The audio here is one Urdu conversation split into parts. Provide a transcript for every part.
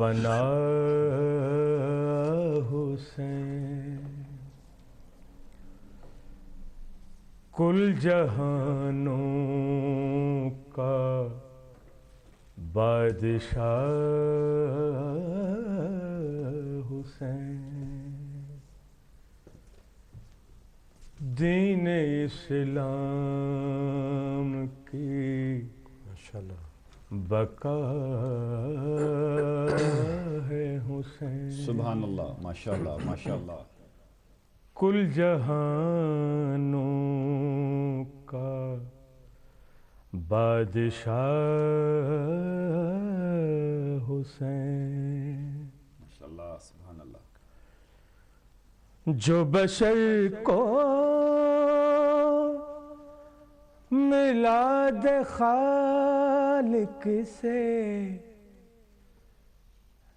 پناہ حسین کل جہانوں کا بادشاہ حسین دین اسلام کی ماشاءاللہ بقا ہے حسین سبحان اللہ ماشاءاللہ ماشاءاللہ کل جہانوں کا بادشاہ حسین ماشاءاللہ سبحان اللہ جو بشر کو میلاد خالق سے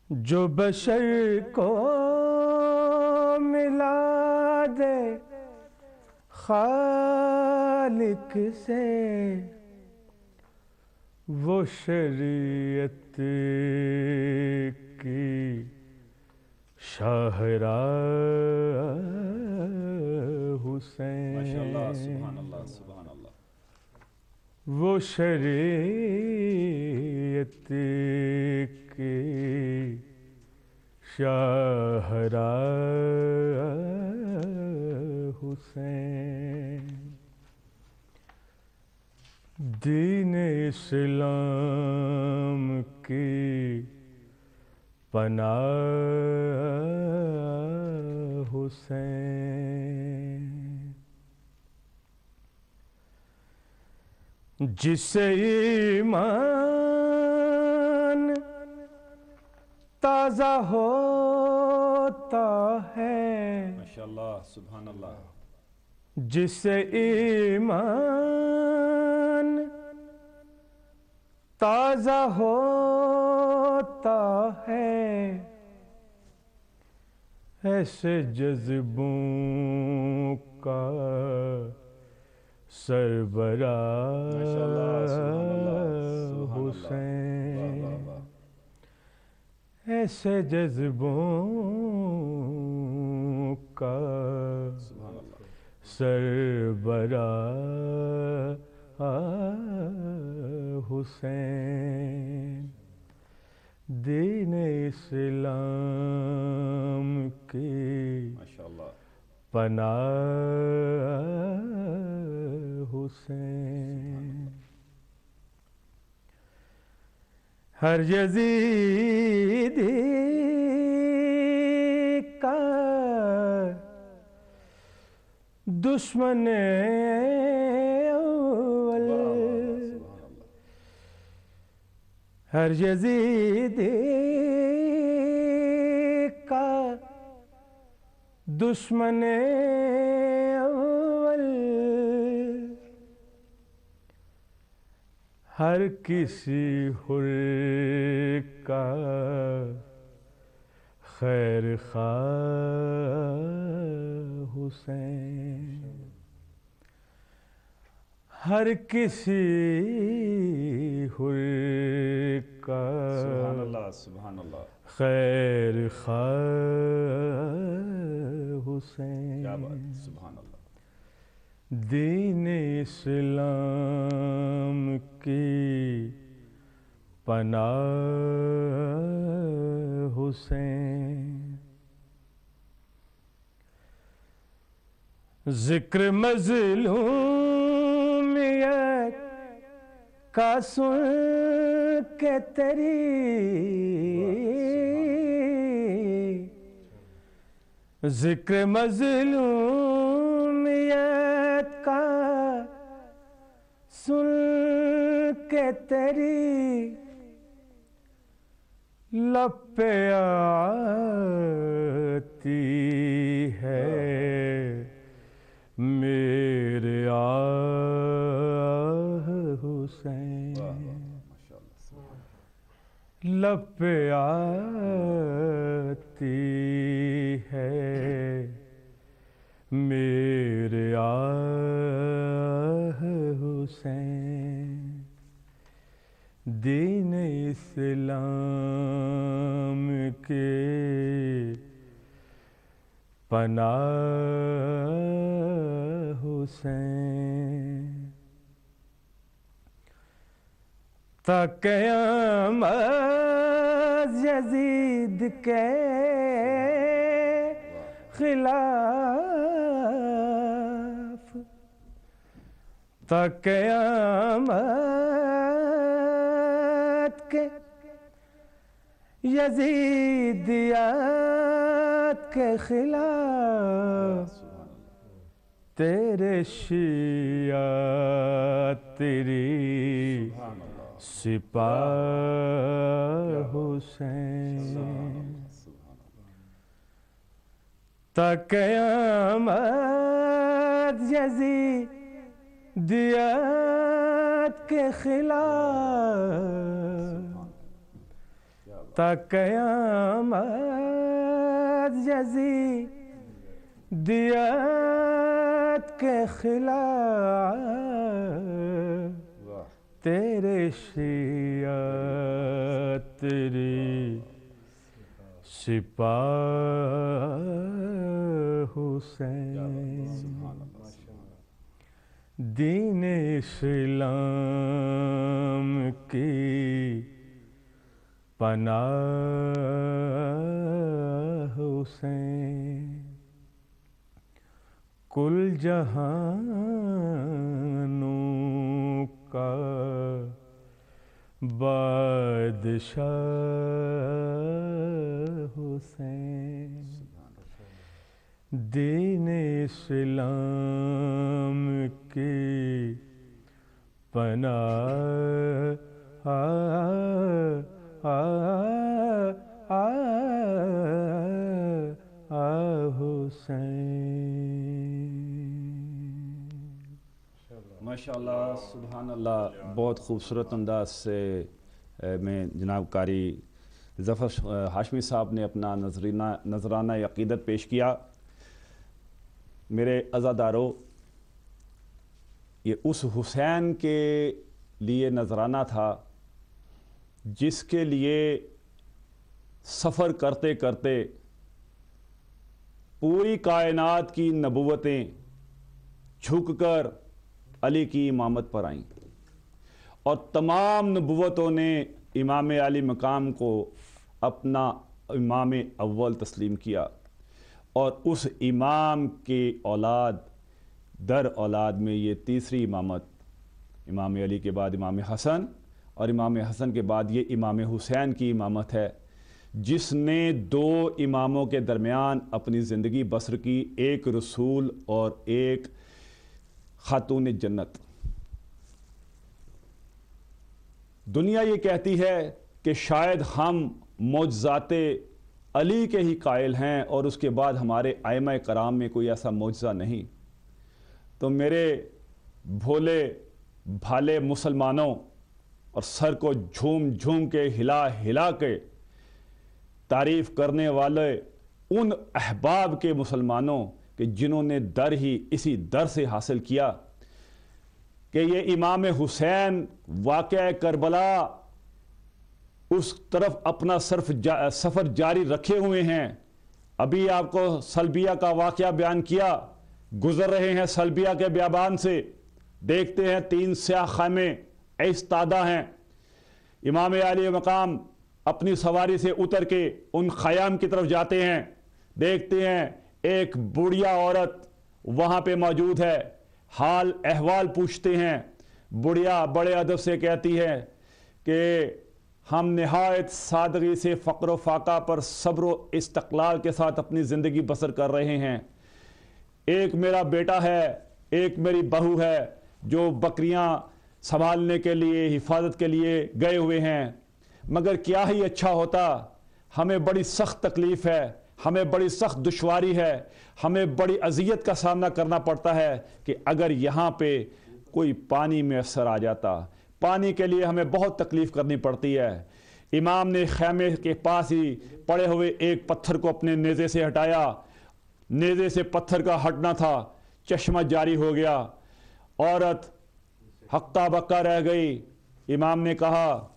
جو بشر کو میلاد خالق سے وہ شریعت کی شاہراہ حسین ماشاءاللہ سبحان اللہ سبحان اللہ وہ شریعت کی شاہراہ حسین دین اسلام کی پناہ حسین جس سے ایمان تازہ ہوتا ہے ماشاءاللہ سبحان اللہ جس سے ایمان تازہ ہوتا ہے ایسے جذبوں کا سربراہ حسین ایسے جذبوں کا سربراہ حسین دین اسلام کی ماشاءاللہ پناہ حسین ہر یزیدی کا دشمن اول ہر یزیدی کا دشمن اول ہر کسی حر کا خیر خواہ حسین ہر کسی حر کا سبحان اللہ سبحان اللہ خیر خواہ حسین کیا بات سبحان اللہ دین اسلام کی پناہ حسین ذکر مظلومیت کا سن کے تیری ذکر مظلومیت کا سن کے تیری لب پہ آتی ہے میرے آہ حسین لب پہ آتی ہے میرے آہ حسین دین اسلام کے پناہ حسین تا قیامت یزید کے خلاف تا قیامت کے یزیدیات کے خلاف تیرے شیعہ تیری سپاہ حسین تا قیامت یزیدیات کے خلاف تا قیامت یزیدیات کے خلاف تیرے شیعہ تیری سپاہ حسین دین اسلام کی پناہ حسین کل جہانوں کا بادشاہ حسین دین اسلام کی پناہ ماشاءاللہ سبحان اللہ، بہت خوبصورت انداز سے میں جناب قاری ظفر ہاشمی صاحب نے اپنا نذرانہ عقیدت پیش کیا۔ میرے عزادارو، یہ اس حسین کے لیے نذرانہ تھا جس کے لیے سفر کرتے کرتے پوری کائنات کی نبوتیں جھک کر علی کی امامت پر آئیں، اور تمام نبوتوں نے امام علی مقام کو اپنا امام اول تسلیم کیا، اور اس امام کے اولاد در اولاد میں یہ تیسری امامت، امام علی کے بعد امام حسن، اور امام حسن کے بعد یہ امام حسین کی امامت ہے، جس نے دو اماموں کے درمیان اپنی زندگی بسر کی، ایک رسول اور ایک خاتون جنت۔ دنیا یہ کہتی ہے کہ شاید ہم معجزات علی کے ہی قائل ہیں اور اس کے بعد ہمارے ائمہ کرام میں کوئی ایسا معجزہ نہیں۔ تو میرے بھولے بھالے مسلمانوں اور سر کو جھوم جھوم کے ہلا ہلا کے تعریف کرنے والے ان احباب کے مسلمانوں کہ جنہوں نے در ہی اسی در سے حاصل کیا کہ یہ امام حسین واقعہ کربلا اس طرف اپنا سفر جاری رکھے ہوئے ہیں۔ ابھی آپ کو سلبیہ کا واقعہ بیان کیا، گزر رہے ہیں سلبیہ کے بیابان سے، دیکھتے ہیں 3 سیاہ خیمے ایستادہ ہیں، امام علی مقام اپنی سواری سے اتر کے ان خیام کی طرف جاتے ہیں، دیکھتے ہیں ایک بوڑھیا عورت وہاں پہ موجود ہے، حال احوال پوچھتے ہیں، بڑھیا بڑے ادب سے کہتی ہے کہ ہم نہایت سادگی سے فقر و فاقہ پر صبر و استقلال کے ساتھ اپنی زندگی بسر کر رہے ہیں، ایک میرا بیٹا ہے، ایک میری بہو ہے جو بکریاں سنبھالنے کے لیے، حفاظت کے لیے گئے ہوئے ہیں، مگر کیا ہی اچھا ہوتا، ہمیں بڑی سخت تکلیف ہے، ہمیں بڑی سخت دشواری ہے، ہمیں بڑی اذیت کا سامنا کرنا پڑتا ہے کہ اگر یہاں پہ کوئی پانی میسر آ جاتا، پانی کے لیے ہمیں بہت تکلیف کرنی پڑتی ہے۔ امام نے خیمے کے پاس ہی پڑے ہوئے ایک پتھر کو اپنے نیزے سے ہٹایا، نیزے سے پتھر کا ہٹنا تھا، چشمہ جاری ہو گیا، عورت ہکا بکا رہ گئی۔ امام نے کہا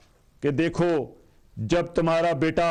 کہ دیکھو، جب تمہارا بیٹا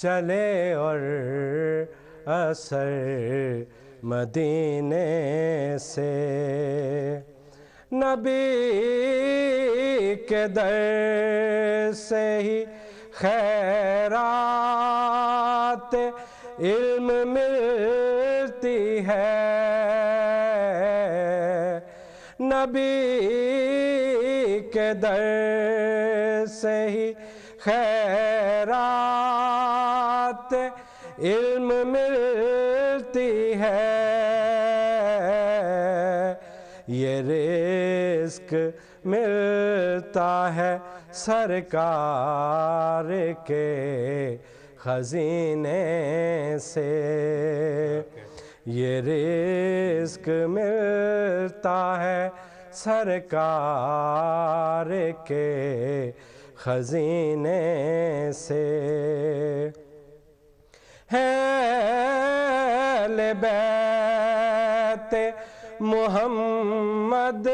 چلے اور اثر مدینے سے، نبی کے در سے ہی خیرات علم ملتی ہے، نبی کے در سے ہی خیرات علم ملتی ہے، یہ رزق ملتا ہے سرکار کے خزینے سے، یہ رزق ملتا ہے سرکار کے خزینے سے، ہے اہل بیت محمد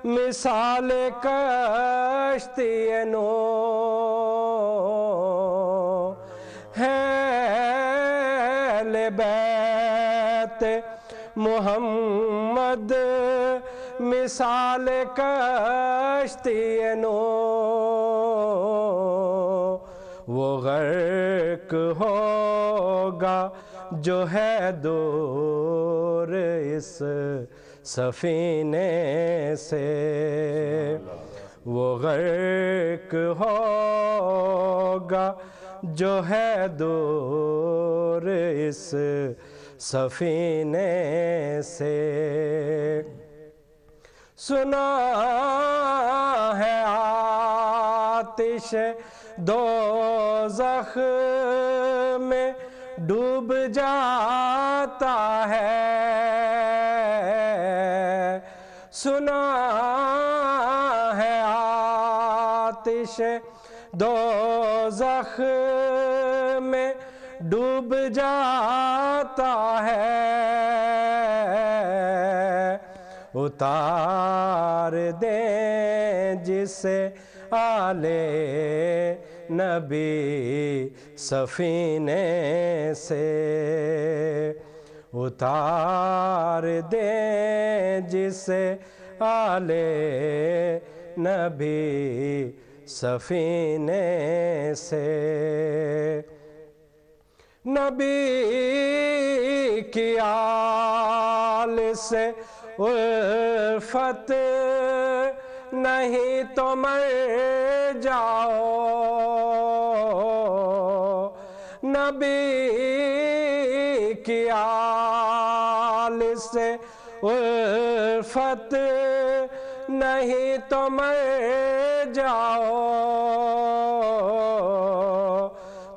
مثال کشتی نو، ہے اہل بیت محمد مثال کشتی نو، وہ غرق ہوگا جو ہے دور اس سفینے سے، وہ غرق ہوگا جو ہے دور اس سفینے سے، سنا ہے آتش دوزخ میں ڈوب جاتا ہے، سنا ہے آتش دوزخ میں ڈوب جاتا ہے، اتار دیں جسے آلے نبی سفینے سے، اتار دیں جسے آلے نبی سفینے سے، نبی کی آل سے الفت نہیں تو مر جاؤ، نبی کی آل سے الفت نہیں تو مر جاؤ،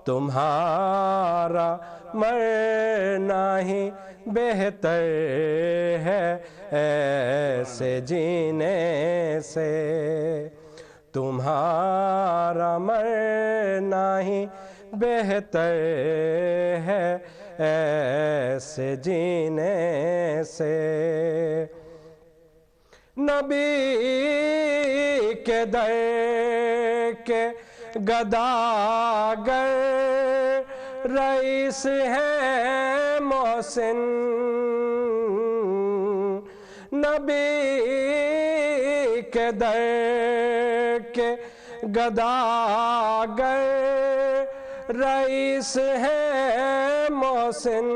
تمہارا مرنا ہی بہتر ہے ایسے جینے سے، تمہارا مرنا ہی بہتر ہے ایسے جینے سے، نبی کے در کے گداگر رئیس ہیں محسن، نبی کے در کے گداگر رئیس ہیں محسن،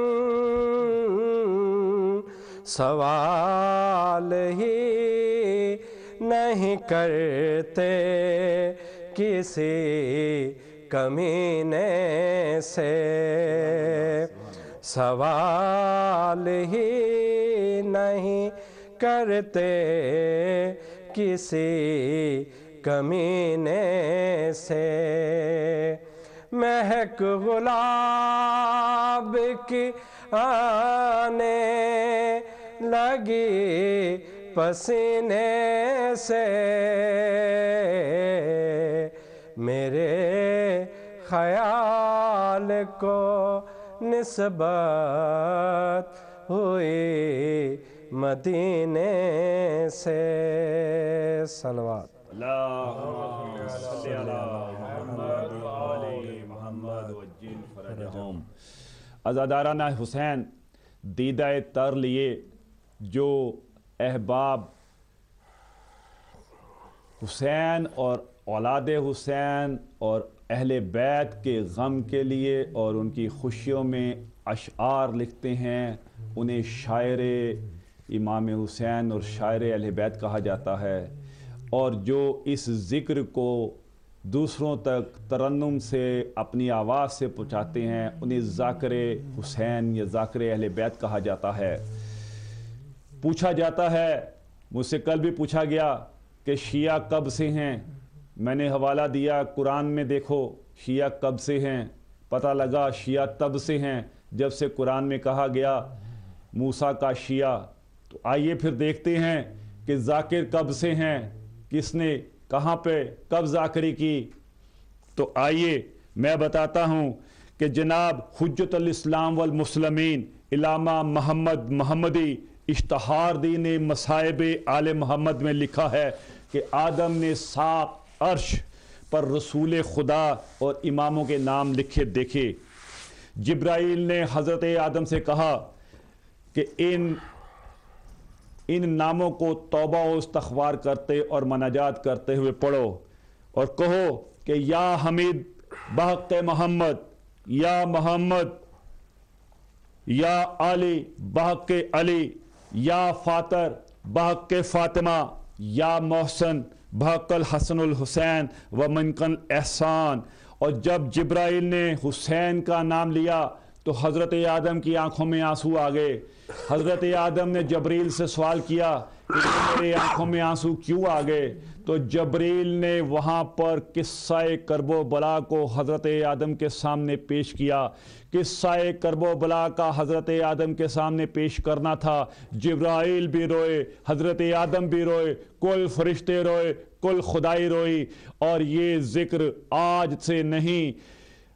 سوال ہی نہیں کرتے کسی کمینے سے، سوال ہی نہیں کرتے کسی کمینے سے، مہک گلاب کی آنے لگی پسینے سے، میرے خیال کو نسبت ہوئی مدینے سے، صلوات اللہم صلی علی محمد و آل محمد فرجہم عزادارانہ حسین دیدہ تر لیے جو احباب حسین اور اولاد حسین اور اہل بیت کے غم کے لیے اور ان کی خوشیوں میں اشعار لکھتے ہیں، انہیں شاعر امام حسین اور شاعر اہل بیت کہا جاتا ہے، اور جو اس ذکر کو دوسروں تک ترنم سے اپنی آواز سے پہنچاتے ہیں انہیں ذاکر حسین یا ذاکر اہل بیت کہا جاتا ہے۔ پوچھا جاتا ہے، مجھ سے کل بھی پوچھا گیا کہ شیعہ کب سے ہیں؟ میں نے حوالہ دیا قرآن میں، دیکھو شیعہ کب سے ہیں، پتہ لگا شیعہ تب سے ہیں جب سے قرآن میں کہا گیا موسیٰ کا شیعہ۔ تو آئیے پھر دیکھتے ہیں کہ ذاکر کب سے ہیں، کس نے کہاں پہ کب ذاکری کی۔ تو آئیے میں بتاتا ہوں کہ جناب حجت الاسلام والمسلمین علامہ محمد محمدی اشتہار دین مصائب آل محمد میں لکھا ہے کہ آدم نے ساق عرش پر رسول خدا اور اماموں کے نام لکھے دیکھے۔ جبرائیل نے حضرت آدم سے کہا کہ ان ناموں کو توبہ و استغفار کرتے اور مناجات کرتے ہوئے پڑھو اور کہو کہ یا حمید بحق محمد، یا محمد یا علی بحق علی، یا فاطر بحق فاطمہ، یا محسن بحق الحسن الحسین و منکن احسان۔ اور جب جبرائیل نے حسین کا نام لیا تو حضرت آدم کی آنکھوں میں آنسو آ گئے۔ حضرت آدم نے جبرائیل سے سوال کیا کہ میرے آنکھوں میں آنسو کیوں آ گئے؟ تو جبرائیل نے وہاں پر قصہ کرب و بلا کو حضرت آدم کے سامنے پیش کیا۔ قصہ کرب و بلا کا حضرت آدم کے سامنے پیش کرنا تھا۔ جبرائیل بھی روئے، حضرت آدم بھی روئے، کل فرشتے روئے، کل خدائی روئی۔ اور یہ ذکر آج سے نہیں،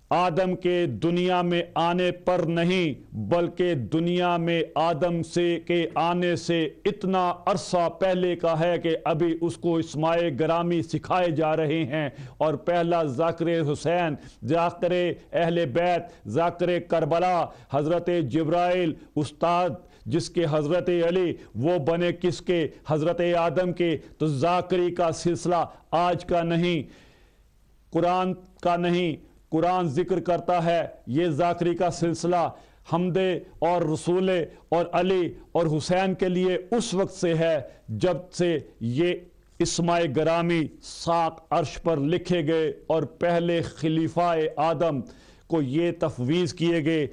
آدم کے دنیا میں آنے پر نہیں، بلکہ دنیا میں آدم کے آنے سے اتنا عرصہ پہلے کا ہے کہ ابھی اس کو اسماء گرامی سکھائے جا رہے ہیں۔ اور پہلا ذاکر حسین، ذاکر اہل بیت، ذاکر کربلا حضرت جبرائیل استاد جس کے حضرت علی، وہ بنے کس کے؟ حضرت آدم کے۔ تو ذاکری کا سلسلہ آج کا نہیں، قرآن کا نہیں، قرآن ذکر کرتا ہے یہ ذاکری کا سلسلہ حمد اور رسول اور علی اور حسین کے لیے اس وقت سے ہے جب سے یہ اسماء گرامی ساق عرش پر لکھے گئے اور پہلے خلیفہ آدم کو یہ تفویض کیے گئے۔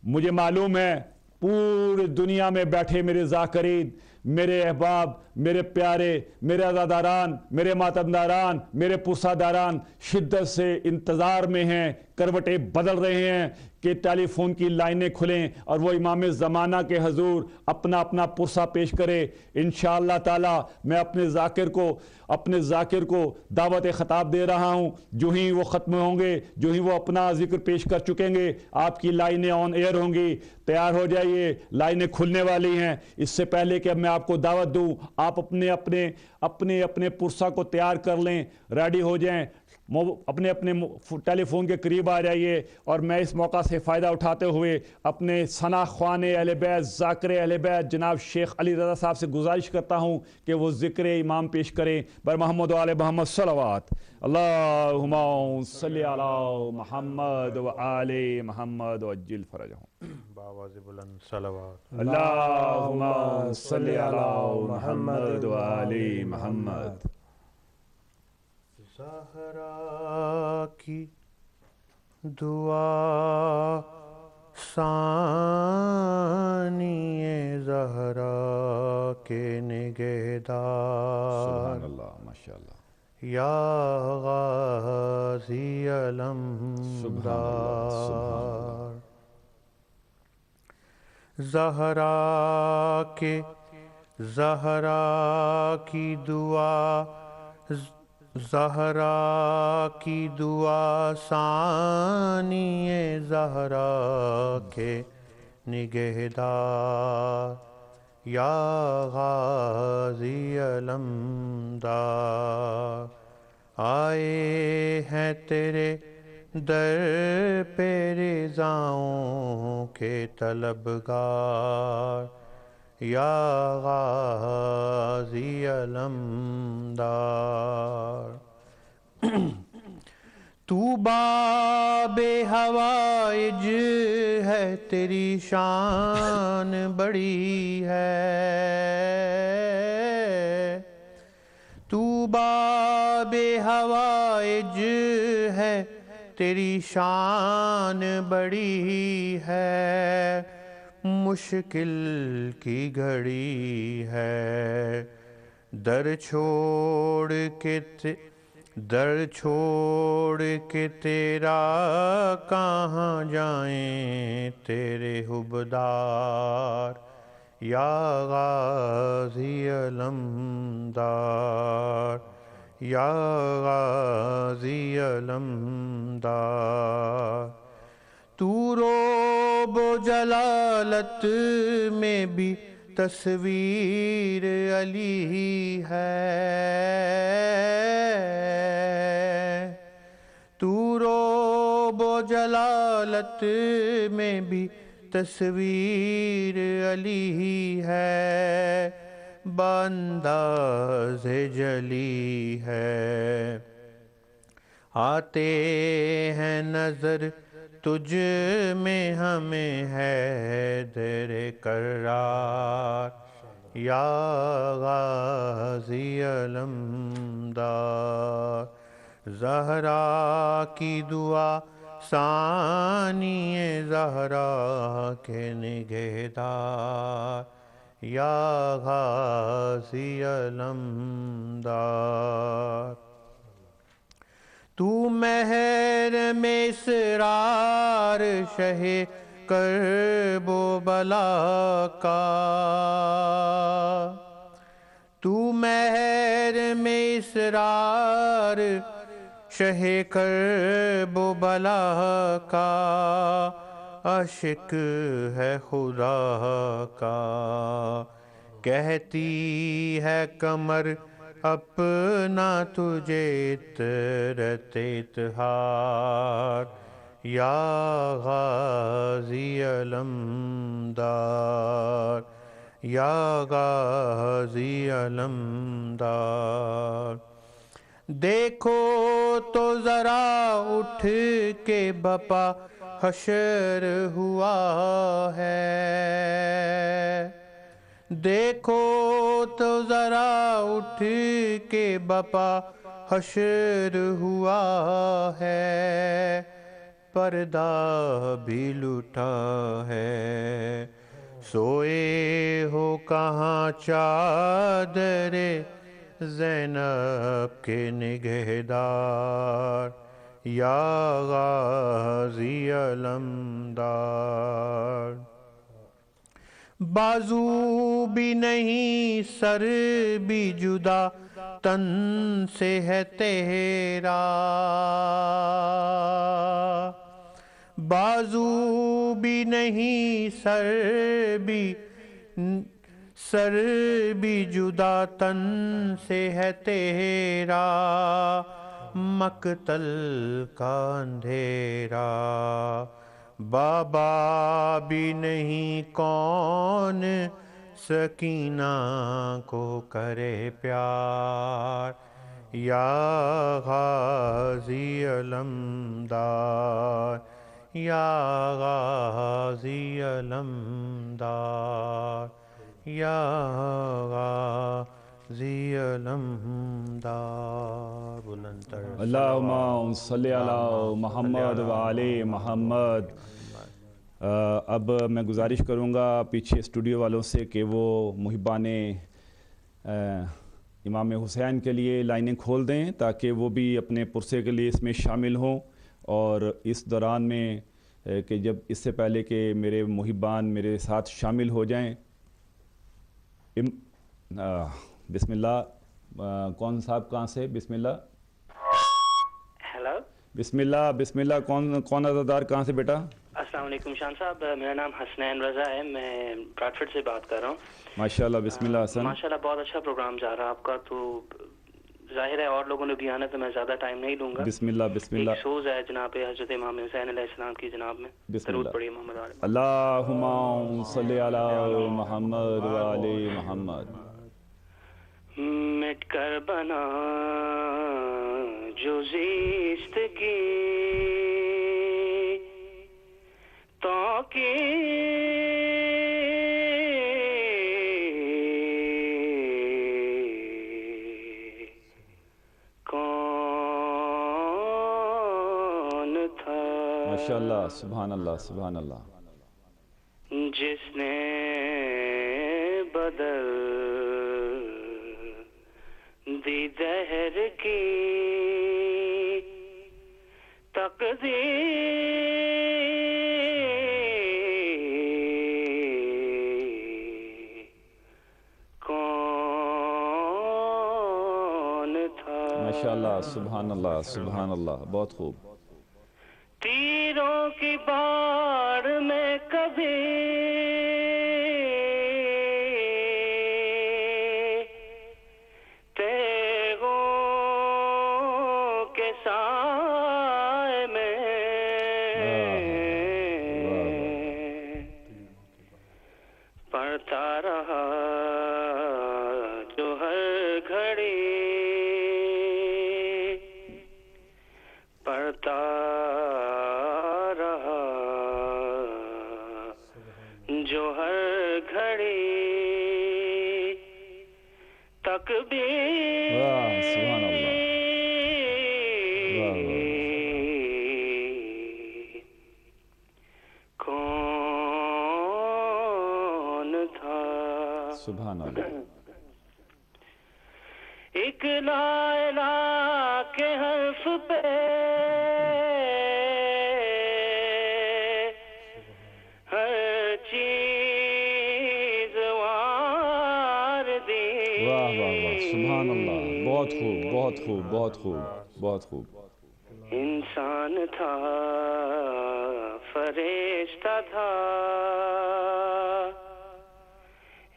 مجھے معلوم ہے پوری دنیا میں بیٹھے میرے ذاکرین، میرے احباب، میرے پیارے، میرے عزاداران، میرے ماتمداران، میرے پرساداران شدت سے انتظار میں ہیں، کروٹیں بدل رہے ہیں کہ ٹیلی فون کی لائنیں کھلیں اور وہ امام زمانہ کے حضور اپنا اپنا پرسہ پیش کرے۔ انشاءاللہ تعالی میں اپنے ذاکر کو دعوت خطاب دے رہا ہوں۔ جو ہی وہ ختم ہوں گے، جو ہی وہ اپنا ذکر پیش کر چکیں گے، آپ کی لائنیں آن ایئر ہوں گی۔ تیار ہو جائیے، لائنیں کھلنے والی ہیں۔ اس سے پہلے کہ میں آپ کو دعوت دوں، آپ اپنے پرسہ کو تیار کر لیں، ریڈی ہو جائیں، اپنے ٹیلی فون کے قریب آ جائیے۔ اور میں اس موقع سے فائدہ اٹھاتے ہوئے اپنے ثنا خوان اہل بیت، ذاکر اہل بیت جناب شیخ علی رضا صاحب سے گزارش کرتا ہوں کہ وہ ذکر امام پیش کریں۔ بر محمد و آل محمد صلوات، اللہم صلی علی محمد و آل محمد وعجل فرجہم، بآواز بلند صلوات۔ اللہم صلی علی محمد و آل محمد۔ زہرا کی دعا ثانی زہرا کے نگہدار، سبحان اللہ، ماشاءاللہ، یا غازی سبحان علمدار۔ زہرا کی دعا ثانی زہرا کے نگہدار، یا غازی علمدار۔ آئے ہیں تیرے در پہ رضاؤں کے طلبگار یا غازی علمدار تو باب حوائج ہے تیری شان بڑی ہے تو باب حوائج ہے تیری شان بڑی ہے مشکل کی گھڑی ہے در چھوڑ کے تیرا کہاں جائیں تیرے حبدار یا غازی علمدار یا غازی علمدار تو روب و جلالت میں بھی تصویر علی ہے تو روب و جلالت میں بھی تصویر علی ہے بانداز جلی ہے آتے ہیں نظر تجھ میں ہمیں حیدر کرار یا غازی علمدار زہرا کی دعا ثانی زہرا کے نگہدار یا غازی علمدار تو مہر میں اسرار شہ کرب و بلا کا تو مہر میں اسرار شہ کرب و بلا کا عاشق ہے خدا کا کہتی ہے کمر اپنا تجھے عطرت اطہار یا غازی علمدار یا غازی علمدار دیکھو تو ذرا اٹھ کے بپا حشر ہوا ہے دیکھو تو ذرا اٹھ کے بپا حشر ہوا ہے پردہ بھی لٹا ہے سوئے ہو کہاں چادر زینب کے نگہدار یا غازی علمدار بازو بھی نہیں سر بھی جدا تن سے ہے تیرا بازو بھی نہیں سر بھی جدا تن سے ہے تیرا مقتل کا اندھیرا بابا بھی نہیں کون سکینہ کو کرے پیار یا غازی علمدار یا غازی علمدار یا غازی علمدار بلندتر اللہم صلی علی محمد وعلی محمد. اب میں گزارش کروں گا پیچھے اسٹوڈیو والوں سے کہ وہ محبان امام حسین کے لیے لائنیں کھول دیں تاکہ وہ بھی اپنے پرسے کے لیے اس میں شامل ہوں. اور اس دوران میں کہ جب اس سے پہلے کہ میرے محبان میرے ساتھ شامل ہو جائیں بسم اللہ کون صاحب کہاں سے بسم اللہ ہیلو بسم اللہ کون عزادار کہاں سے بیٹا؟ السلام علیکم شان صاحب میرا نام حسنین رضا ہے میں براڈفورڈ سے بات کر رہا ہوں. ماشاءاللہ بسم اللہ حسن. ماشاءاللہ بہت اچھا پروگرام جا رہا ہے آپ کا. تو ظاہر ہے اور لوگوں نے بھی آنا تو میں زیادہ ٹائم نہیں لوں گا. بسم اللہ بسم اللہ. ایک سوز ہے جناب حضرت امام حسین علیہ السلام کی جناب میں. بسم درود اللہ. پڑھیے محمد علیہ. اللہم صلی علی محمد و علی محمد. مٹ کر بنا جو زیست کی تو کہ ماشاءاللہ سبحان اللہ سبحان اللہ. جس نے بدل دی دہر کی تقدیر کون تھا. ماشاءاللہ سبحان اللہ سبحان اللہ. بہت خوب. تیروں کی باڑ میں کبھی تیغوں کے سائے میں پڑھتا رہا جو ہر گھڑی پڑھتا جو ہر گھڑی تکبیر سبحان اللہ. کون تھا. سبحان اللہ. ایک لا الہ کے حرف پہ سبحان اللہ. بہت خوب بہت خوب بہت خوب بہت خوب. انسان تھا فرشتہ تھا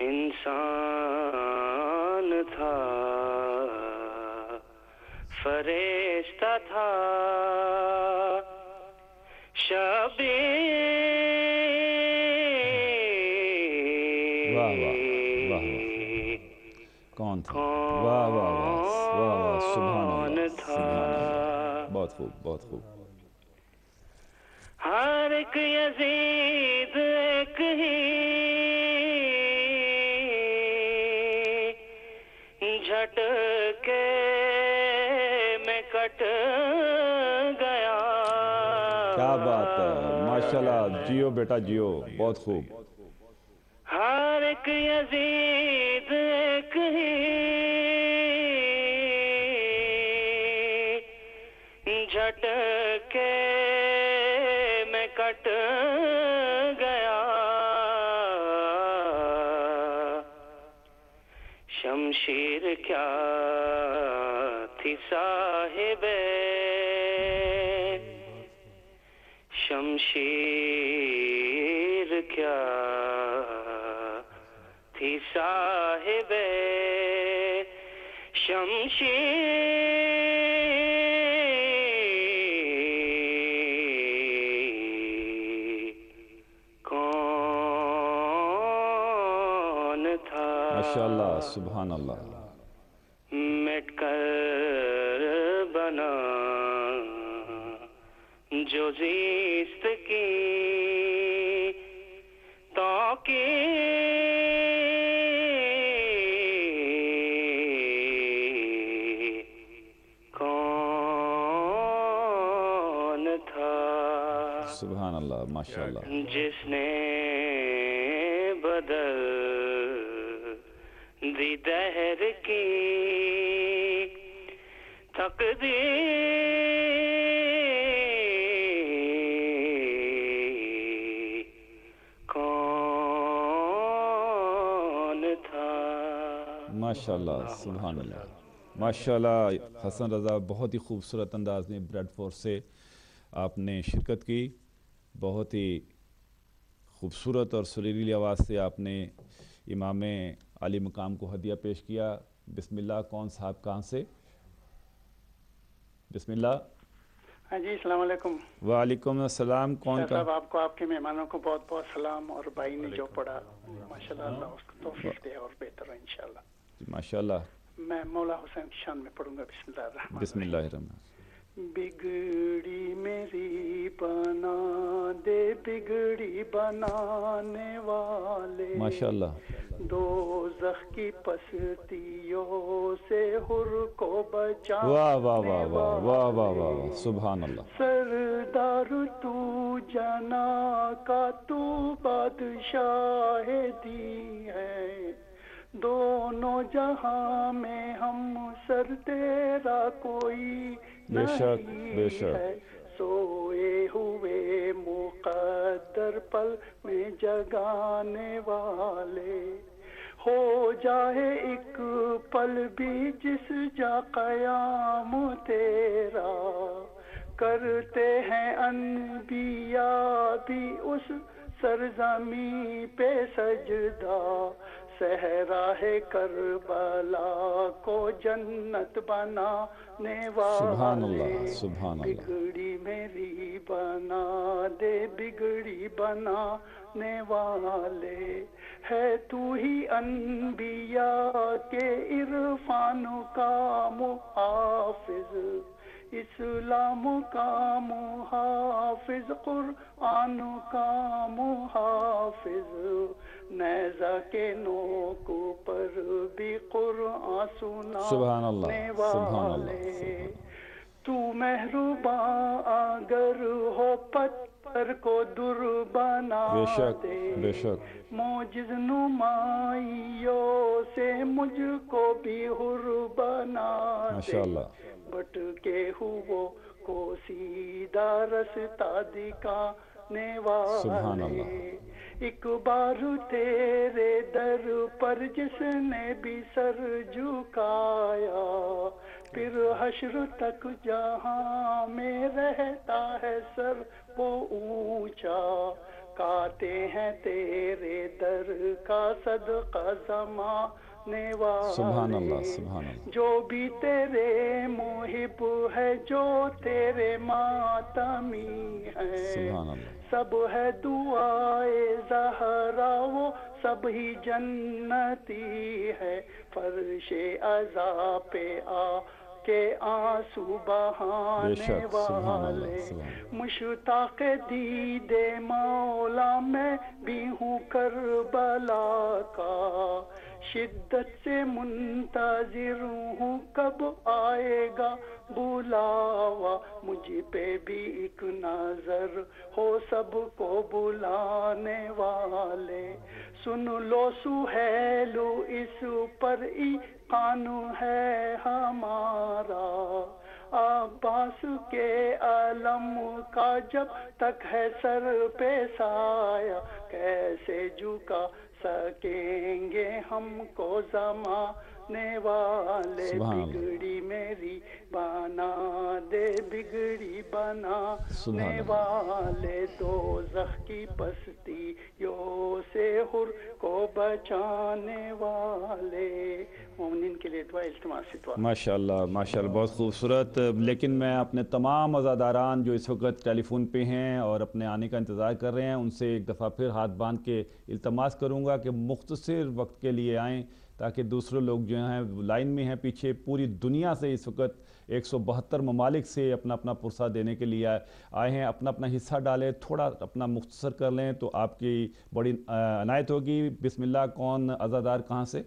انسان تھا فرشتہ تھا شبیر کون تھا. واہ واہ واہ واہ واہ. سبحان اللہ سبحان اللہ. بہت خوب بہت خوب. ہر ایک یزید ایک ہی جھٹکے میں کٹ گیا. کیا بات ہے. ماشاءاللہ. جیو بیٹا جیو. بہت خوب. ہر ایک یزید ایک ہی جھٹکے میں کٹ گیا. شمشیر کیا تھی صاحب شمشیر کیا تھی صاحب شمشیر کون تھا. ماشاءاللہ سبحان اللہ. مٹ کر بنا جو زیست کی تو کہ کون تھا. سبحان اللہ. ماشاءاللہ. جس نے بدل دی دہر کی تقدیر کون تھا. ماشاءاللہ سبحان اللہ. ماشاءاللہ. حسن رضا بہت ہی خوبصورت انداز میں بریڈ فورس سے آپ نے شرکت کی. بہت ہی خوبصورت اور سریلی آواز سے آپ نے امام علی مقام کو ہدیہ پیش کیا. بسم اللہ. کون صاحب کہاں سے؟ بسم اللہ. ہاں جی السلام علیکم. وعلیکم السلام. کون کا؟ صاحب آپ کو آپ کے مہمانوں کو بہت بہت سلام, اور بھائی نے جو پڑھا ماشاءاللہ اللہ اس کو توفیق دے اور بہتر ہو انشاءاللہ. ماشاء اللہ. میں مولا حسین کی شان میں پڑھوں گا. بسم اللہ الرحمن بسم اللہ الرحمن. بگڑی میری بنا دے بگڑی بنانے والے, ماشاء اللہ. دوزخ کی پستیوں سے حر کو بچا. واہ واہ واہ واہ واہ واہ واہ, سبحان اللہ. سردار تو جنا کا تو بادشاہ دی ہے, دونوں جہاں میں ہم سر تیرا کوئی بے شک بے نہیں شک. ہے. سوئے ہوئے مقدر پل میں جگانے والے, ہو جائے ایک پل بھی جس جا قیام تیرا. کرتے ہیں انبیاء بھی اس سرزمین پہ سجدہ, صحراہ کربلا کو جنت بنانے سبحان اللہ والے. سبحان اللہ. بگڑی میری بنا دے بگڑی بنانے والے, ہے تو ہی انبیاء کے عرفان کا محافظ, اسلام کا محافظ, قرآن کا محافظ. نیزہ کے نوک پر بھی قرآن سبحان اللہ سنانے سبحان اللہ. والے. تو مہرباں اگر ہو پتھر کو در بنا بے شک دے, بے شک. موجز نمائیوں سے مجھ کو بھی حر بنا ماشاء دے. اللہ. بٹ کے ہو کو سیدھا رستہ دکھانے سبحان والے. اللہ. ایک بار تیرے در پر جس نے بھی سر جھکایا, پھر حشر تک جہاں میں رہتا ہے سر وہ اونچا. کاتے ہیں تیرے در کا صدقہ زمانے سبحان اللہ والے, سبحان اللہ. جو بھی تیرے محب ہے, جو تیرے ماتمی ہے, سبحان اللہ. سب ہے دعائے زہرا وہ سب ہی جنتی ہے. فرش عزا پہ آ کے آنسو بے بہانے شک سبحان اللہ والے. سبحان اللہ. مشتاق دید مولا میں بھی ہوں کربلا کا, شدت سے منتظر ہوں کب آئے گا بلاوا. مجھ پہ بھی ایک نظر ہو سب کو بلانے والے. سن لو سہیلو اس پر ایقان ہے ہمارا, عباس کے علم کا جب تک ہے سر پہ سایہ, کیسے جھکا سکیں گے ہم کو زمانے والے. سبحان اللہ. بگڑی میری بنا دے بگڑی بنانے سبحان اللہ. والے, دوزخ کی پستیوں سے حر کو بچانے والے. مومنین کے لیے دعا التماس دعا. ماشاء اللہ ماشاء اللہ, بہت خوبصورت. لیکن میں اپنے تمام عزاداران جو اس وقت ٹیلی فون پہ ہیں اور اپنے آنے کا انتظار کر رہے ہیں, ان سے ایک دفعہ پھر ہاتھ باندھ کے التماس کروں گا کہ مختصر وقت کے لیے آئیں, تاکہ دوسرے لوگ جو ہیں لائن میں ہیں پیچھے, پوری دنیا سے اس وقت 172 ممالک سے اپنا اپنا پرسہ دینے کے لیے آئے ہیں. اپنا اپنا حصہ ڈالیں, تھوڑا اپنا مختصر کر لیں تو آپ کی بڑی عنایت ہوگی. بسم اللہ. کون عزادار کہاں سے؟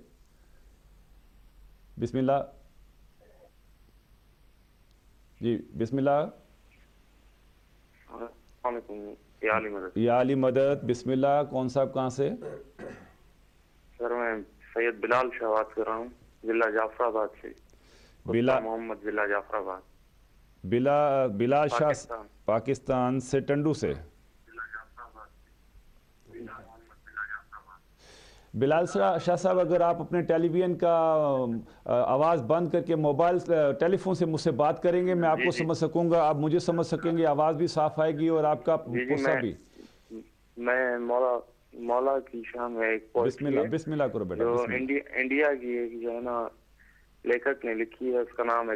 بسم اللہ جی. بسم اللہ. السلام علیکم. یا علی مدد. یا علی مدد. بسم اللہ. کون صاحب کہاں سے؟ سر میں سید بلال شاہ بات کر رہا ہوں, ضلع جعفر آباد سے. محمد ضلع جعفر آباد. بلال شاہ پاکستان سے, ٹنڈو سے. بلال شاہ صاحب, اگر آپ اپنے ٹیلی ویژن کا آواز بند کر کے موبائل ٹیلی فون سے مجھ سے بات کریں گے, میں آپ کو سمجھ سکوں گا, آپ مجھے سمجھ سکیں گے, آواز بھی صاف آئے گی اور آپ کا پرسہ بھی. میں مولا کی شان میں ایک بسم اللہ. بسم اللہ کرو بیٹا. جو انڈیا کی ایک جو ہے نا لیکھک نے لکھی ہے, اس کا نام ہے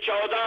14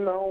9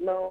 9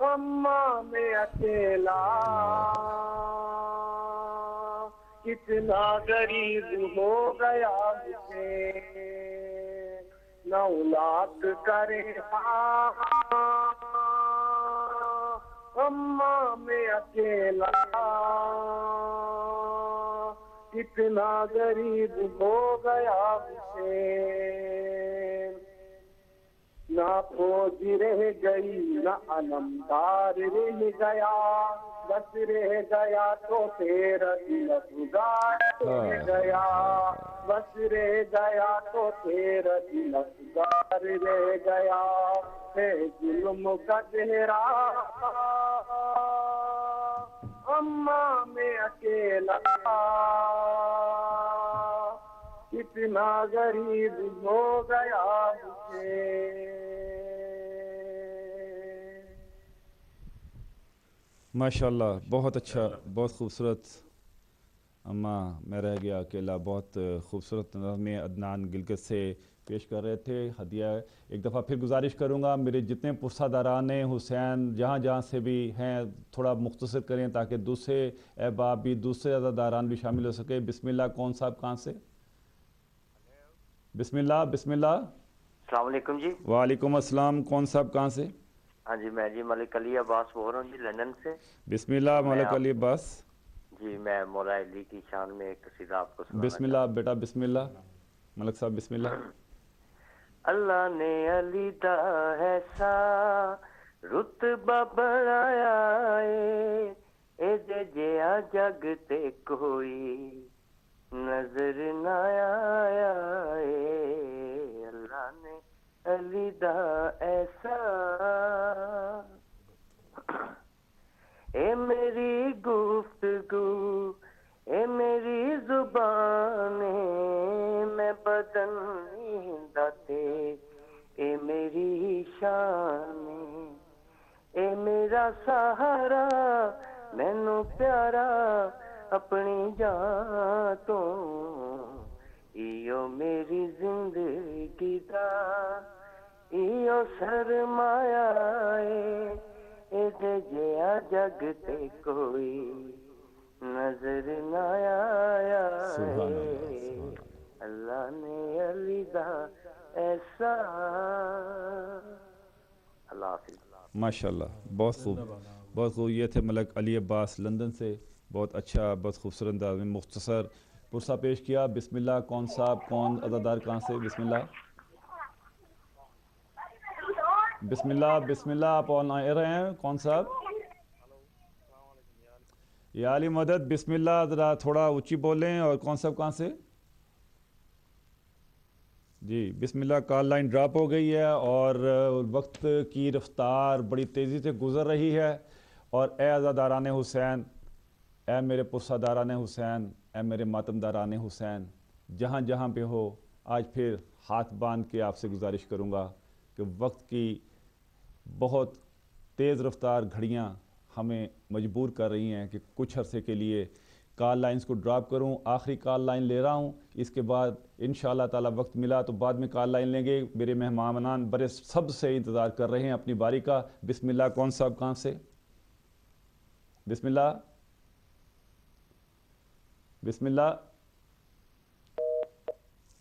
اماں میں اکیلا کتنا غریب ہو گیا حسین نہ اولاد کرے اماں میں اکیلا کتنا غریب ہو گیا حسین نہ فوج رہ گئی نہ علمدار رہ گیا بس رہ گیا تو تیرا دل افگار رہ گیا بس رہ گیا تو تیرا دل افگار رہ گیا ہے ظلم کا چہرہ اماں میں اکیلا کتنا غریب ہو گیا حسین ماشاءاللہ بہت اچھا بہت خوبصورت اماں میں رہ گیا اکیلا بہت خوبصورت نظمیں عدنان گلگت سے پیش کر رہے تھے ہدیہ ایک دفعہ پھر گزارش کروں گا میرے جتنے پرسہ داران حسین جہاں جہاں سے بھی ہیں تھوڑا مختصر کریں تاکہ دوسرے احباب بھی دوسرے عزاداران بھی شامل ہو سکے بسم اللہ کون صاحب کہاں سے بسم اللہ السلام علیکم جی وعلیکم السلام کون صاحب کہاں سے ہاں جی میں جی ملک علی عباس بول رہا ہوں جی لندن سے بسم اللہ ملک علی عباس جی میں مولا علی کی شان میں ایک قصیدہ آپ کو سنانا بسم اللہ بیٹا بسم اللہ ملک صاحب بسم اللہ اللہ نے علی دا ایسا رتبہ بڑھایا اے جیا جگ تے کوئی نظر نہ آیا اللہ نے علی دا ایسا اے میری گفتگو اے میری زبان میں بدن داتے اے میری شان اے میرا سہارا مینوں پیارا اپنی جان تو ایو میری زندگی دا ایو سرمایہ اے جیا جگ تے کوئی نظر نہ آیا اللہ نے علی دا ایسا اللہ حافظ ماشاءاللہ بہت خوب یہ تھے ملک علی عباس لندن سے بہت اچھا بہت خوبصورت انداز میں مختصر پرسہ پیش کیا بسم اللہ کون صاحب کون عزادار کہاں سے بسم اللہ آپ آن ایئر ہیں کون صاحب یا علی مدد بسم اللہ ذرا تھوڑا اونچی بولیں اور کون صاحب کہاں سے جی بسم اللہ کال لائن ڈراپ ہو گئی ہے اور وقت کی رفتار بڑی تیزی سے گزر رہی ہے اور اے عزاداران حسین اے میرے پرسہ داران حسین اے میرے ماتم داران حسین جہاں جہاں پہ ہو آج پھر ہاتھ باندھ کے آپ سے گزارش کروں گا کہ وقت کی بہت تیز رفتار گھڑیاں ہمیں مجبور کر رہی ہیں کہ کچھ عرصے کے لیے کال لائنز کو ڈراپ کروں آخری کال لائن لے رہا ہوں اس کے بعد انشاءاللہ تعالی وقت ملا تو بعد میں کال لائن لیں گے میرے مہمانان بڑے سب سے انتظار کر رہے ہیں اپنی باری کا بسم اللہ کون صاحب کہاں سے بسم اللہ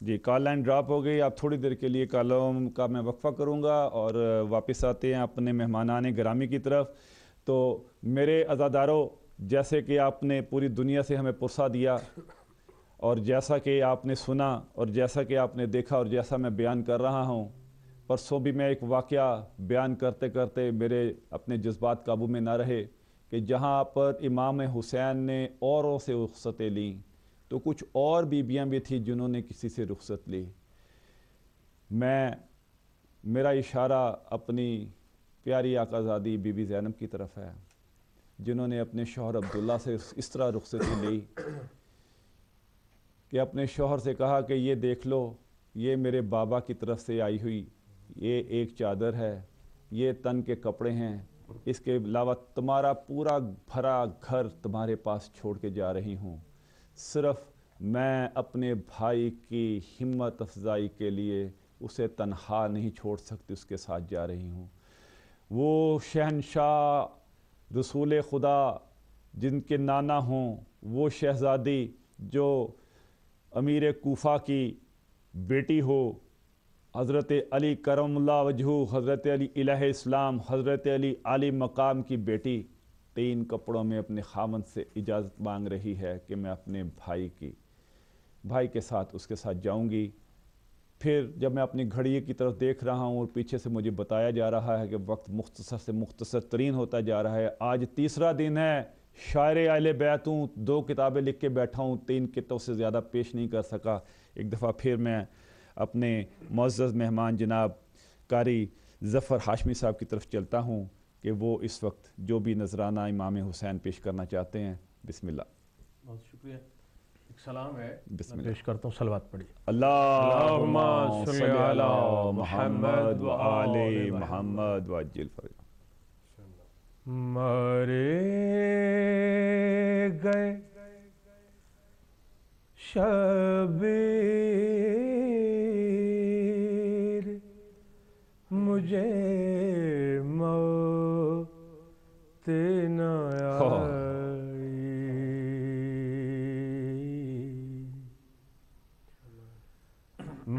جی کال لائن ڈراپ ہو گئی آپ تھوڑی دیر کے لیے کالوں کا میں وقفہ کروں گا اور واپس آتے ہیں اپنے مہمانان گرامی کی طرف تو میرے عزاداروں جیسے کہ آپ نے پوری دنیا سے ہمیں پرسہ دیا اور جیسا کہ آپ نے سنا اور جیسا کہ آپ نے دیکھا اور جیسا میں بیان کر رہا ہوں پرسوں بھی میں ایک واقعہ بیان کرتے کرتے میرے اپنے جذبات قابو میں نہ رہے کہ جہاں پر امام حسین نے اوروں سے رخصتیں لیں تو کچھ اور بیویاں بھی تھیں جنہوں نے کسی سے رخصت لی میرا اشارہ اپنی پیاری آقازادی بی بی زینب کی طرف ہے جنہوں نے اپنے شوہر عبداللہ سے اس طرح رخصتی لی کہ اپنے شوہر سے کہا کہ یہ دیکھ لو یہ میرے بابا کی طرف سے آئی ہوئی یہ ایک چادر ہے یہ تن کے کپڑے ہیں اس کے علاوہ تمہارا پورا بھرا گھر تمہارے پاس چھوڑ کے جا رہی ہوں صرف میں اپنے بھائی کی ہمت افزائی کے لیے اسے تنہا نہیں چھوڑ سکتی اس کے ساتھ جا رہی ہوں وہ شہنشاہ رسول خدا جن کے نانا ہوں، وہ شہزادی جو امیر کوفہ کی بیٹی ہو، حضرت علی کرم اللہ وجہہ، حضرت علی الہ اسلام، حضرت علی عالی مقام کی بیٹی 3 کپڑوں میں اپنے خاوند سے اجازت مانگ رہی ہے کہ میں اپنے بھائی کے ساتھ اس کے ساتھ جاؤں گی۔ پھر جب میں اپنی گھڑی کی طرف دیکھ رہا ہوں اور پیچھے سے مجھے بتایا جا رہا ہے کہ وقت مختصر سے مختصر ترین ہوتا جا رہا ہے، آج تیسرا دن ہے، شاعر اہل بیت ہوں، 2 کتابیں لکھ کے بیٹھا ہوں، 3 کتوں سے زیادہ پیش نہیں کر سکا۔ ایک دفعہ پھر میں اپنے معزز مہمان جناب قاری ظفر ہاشمی صاحب کی طرف چلتا ہوں کہ وہ اس وقت جو بھی نذرانہ امام حسین پیش کرنا چاہتے ہیں۔ بسم اللہ۔ بہت شکریہ۔ ایک سلام ہے، بسم میں اللہ۔ پیش کرتا ہوں، صلوات پڑھیے۔ اللہم صلی علی محمد و آل محمد وعجل فرجہ۔ مارے گئے شبیر مجھے موت نہ آئی،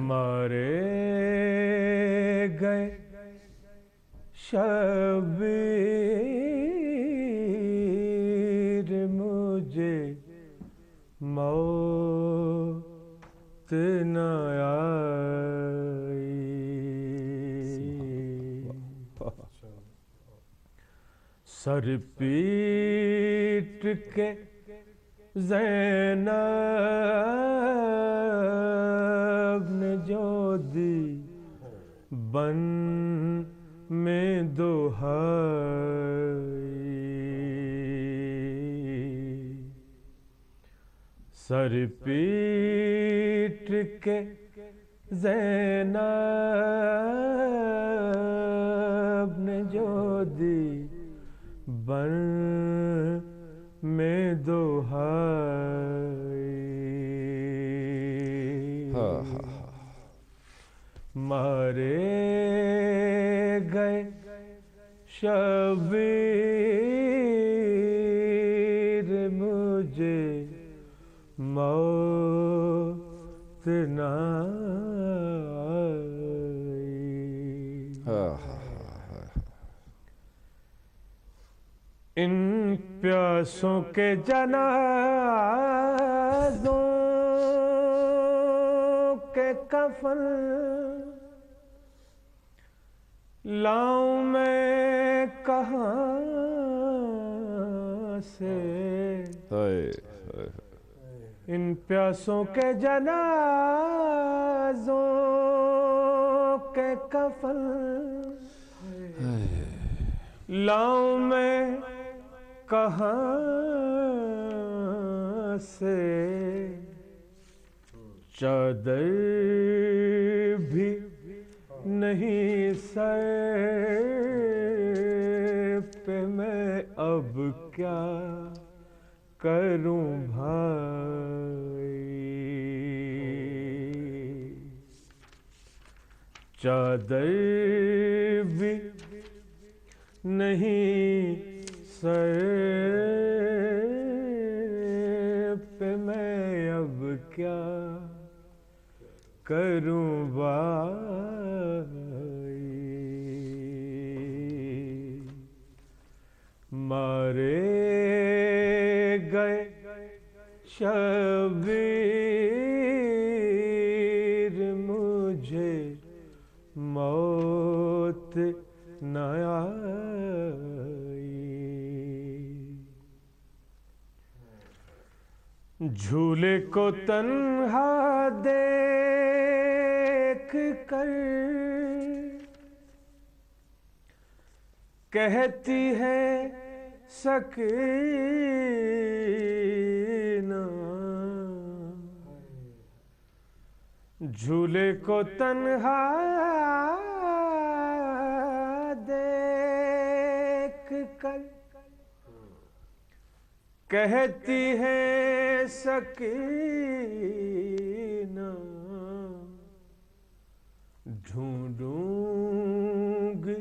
مارے گئے شبیر مجھے موت نہ آئی، سر پیٹ کے زینب نے جو دی بن میں دہائی، سر پیٹ کے زینب نے جو دی بن میں دہائی، مارے گئے شبیر مجھے موت نہ آئی، ان پیاسوں کے جنازوں کے کفن لاؤں میں کہاں سے، ان پیاسوں کے جنازوں کے کفن لاؤں میں کہاں سے، چادر بھی نہیں سر پہ، میں اب کیا کروں بھائی، چادر بھی نہیں سر پہ، میں اب کیا کروں بھائی، مارے گئے شبیر مجھے موت نہ آئی، جھولے کو تنہا دیکھ کر کہتی ہے سکینہ، جھولے کو تنہا دیکھ کر کہتی ہے سکینہ، ڈھونڈوں گی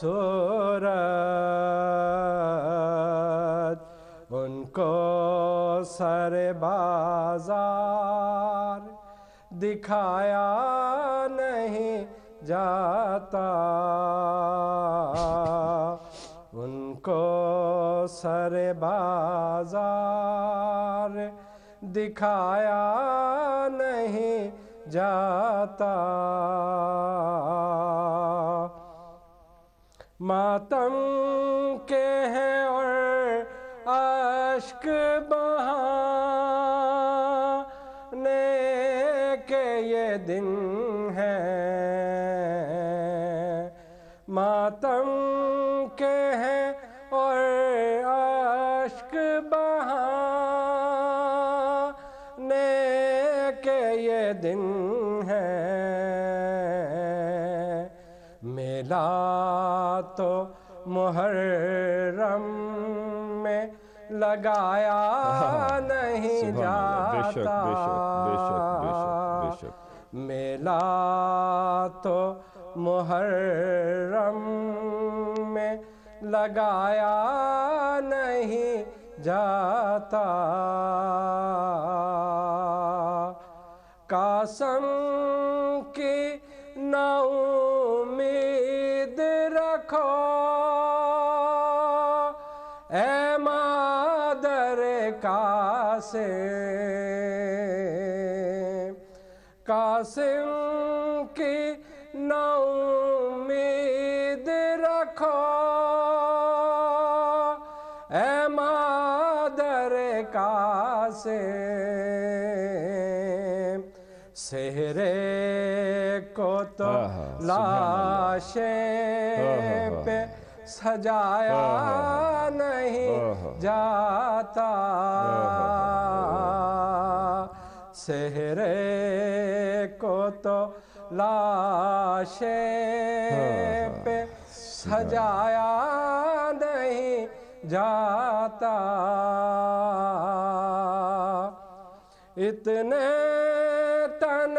صورت ان کو سر بازار دکھایا نہیں جاتا، ان کو سر بازار دکھایا نہیں جاتا۔ ماتم کے ہیں اور اشک بہانے کے یہ دن ہیں، ماتم کے ہیں اور اشک بہانے کے یہ دن ہیں۔ میلہ تو محرم میں لگایا نہیں جاتا، میلہ تو محرم میں لگایا نہیں جاتا۔ قاسم کی نا امید رکھو اے مادر قاسم، قاسم کی نا امید رکھو اے مادر قاسم، سہرے کو تو لاشیں پہ سجایا نہیں جاتا، سہرے کو تو لاشیں پہ سجایا نہیں جاتا۔ اتنے تن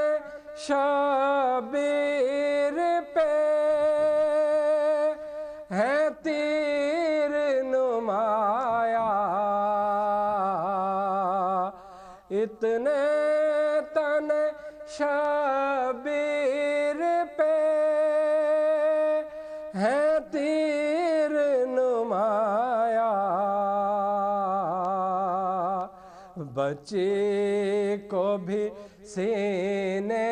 شبیر پہ ہے تیر نمایاں، اتنے تن شبیر پہ ہے تیر نمایاں، بچی کو بھی سینے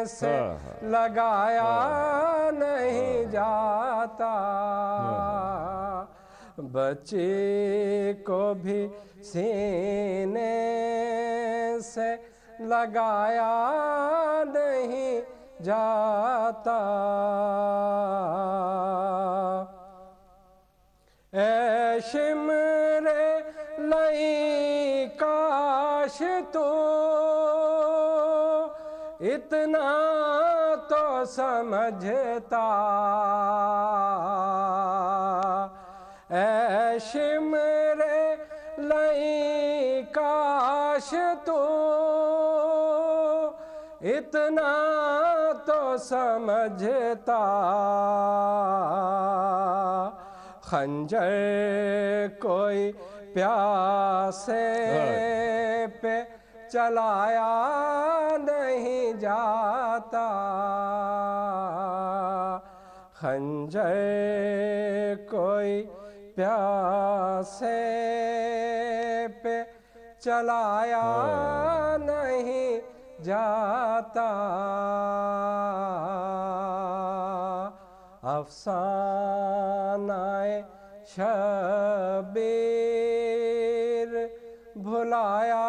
سے لگایا نہیں جاتا، بچی کو بھی سینے سے لگایا نہیں جاتا۔ اے شمر لئی کاش تو اتنا تو سمجھتا، اے شمر لئی کاش تو اتنا تو سمجھتا، خنجر کوئی پیاسے پہ چلایا نہیں جاتا، خنجر کوئی پیاسے پہ چلایا نہیں جاتا۔ افسانہ شبیر بھلایا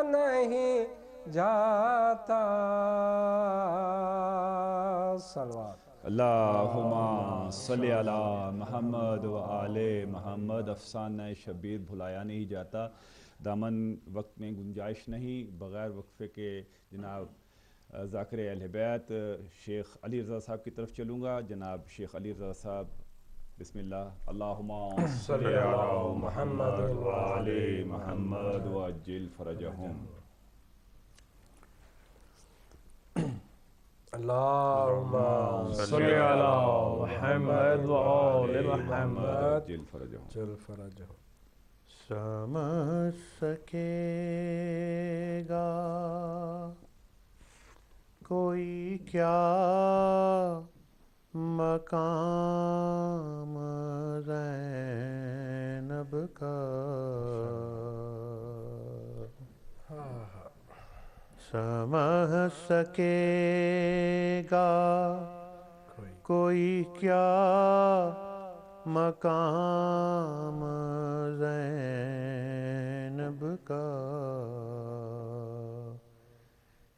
نہیں جاتا۔ صلوات اللہم صلی علی محمد و آل محمد۔ افسانہ شبیر بھلایا نہیں جاتا۔ دامن وقت میں گنجائش نہیں، بغیر وقفے کے جناب ذاکر اہل بیت شیخ علی رضا صاحب کی طرف چلوں گا۔ جناب شیخ علی رضا صاحب بسم اللہ۔ اللہم صلی علی محمد و آل محمد وعجل فرجہم۔ اللہم صلی علی محمد و آل محمد جل فرجہم جل فرجہ. سمجھ سکے گا کوئی کیا مقام زینب کا، سمجھ سکے گا کوئی کیا مقام زینب کا.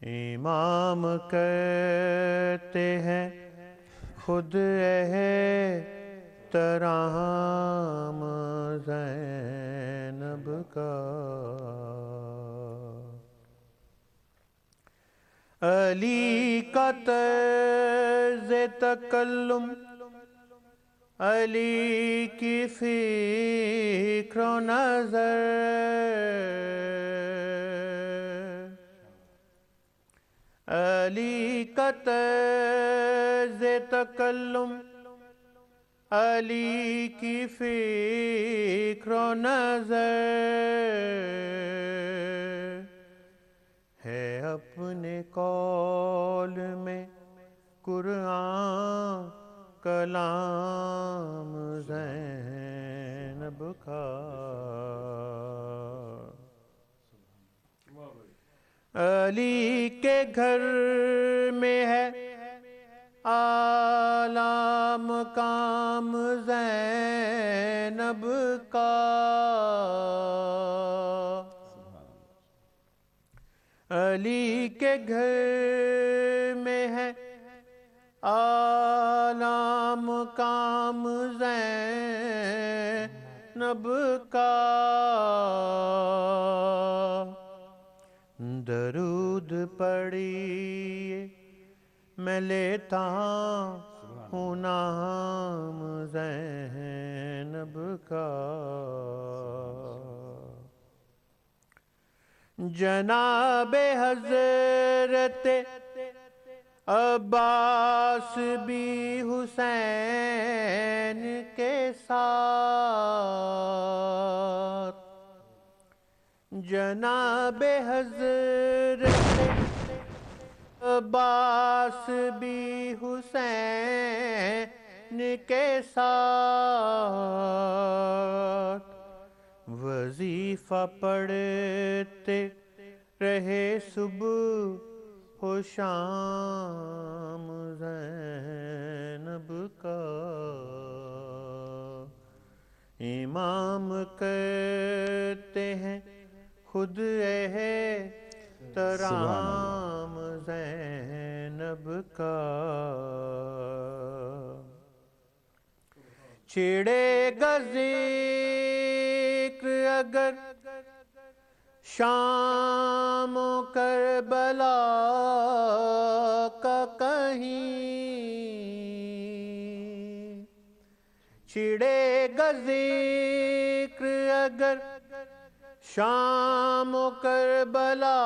امام کہتے ہیں خود احترام زینب کا. علی کا طرز تکلم، علی کی فکر و نظر، علی کا طرز تکلم، علی کی فکر و نظر ہے. اپنے قول میں قرآن کلام زینب کا. علی کے گھر میں ہے اعلیٰ مقام زینب کا. علی کے گھر میں ہے اعلیٰ مقام زینب کا. درود پڑھیے میں لیتا ہوں نام زینب کا. جناب حضرت عباس بھی حسین کے ساتھ، جناب حضرت عباس بھی حسین کے ساتھ وظیفہ پڑھتے رہے صبح و شام زینب کا. امام کہتے ہیں خود احترام زینب کا. چھڑے گا ذکر اگر شام و کربلا کا کہیں، چھڑے گا ذکر اگر شام و کربلا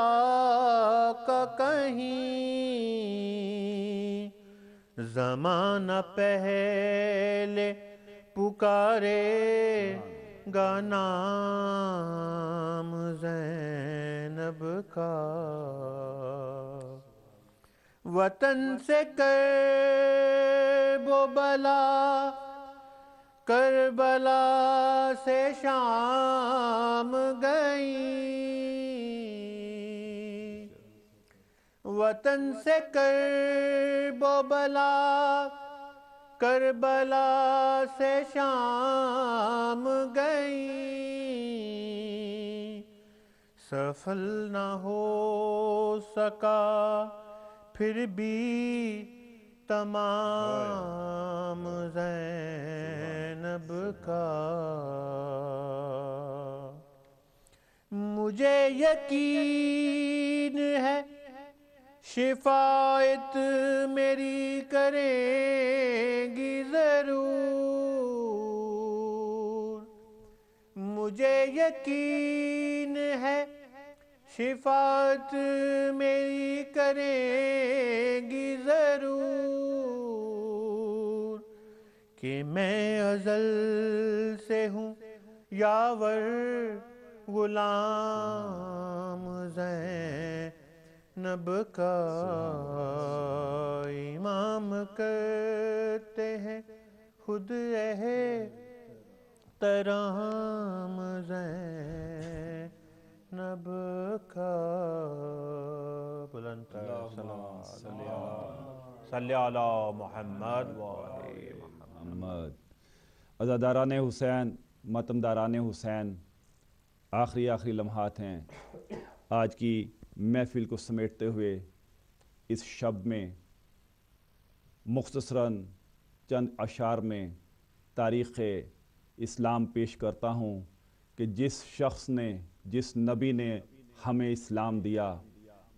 کا کہیں، زمانہ پہلے پکارے گا نام زینب کا. وطن سے کرب و بلا، کربلا سے شام گئی، وطن سے کرب و بلا، کربلا سے شام گئی. سفل نہ ہو سکا پھر بھی تمام زینب کا. مجھے یقین ہے شفاعت میری کریں گی ضرور، مجھے یقین ہے شفاعت میری کریں گی ضرور کہ میں ازل سے ہوں یاور غلام زینب کا امام کرتے ہیں خود ترام زینب کا بلند سلام صلی علی محمد و آل محمد۔ عزاداران حسین، ماتمداران حسین، آخری لمحات ہیں آج کی محفل کو سمیٹتے ہوئے اس شب میں مختصراً چند اشعار میں تاریخ اسلام پیش کرتا ہوں کہ جس شخص نے، جس نبی نے ہمیں اسلام دیا،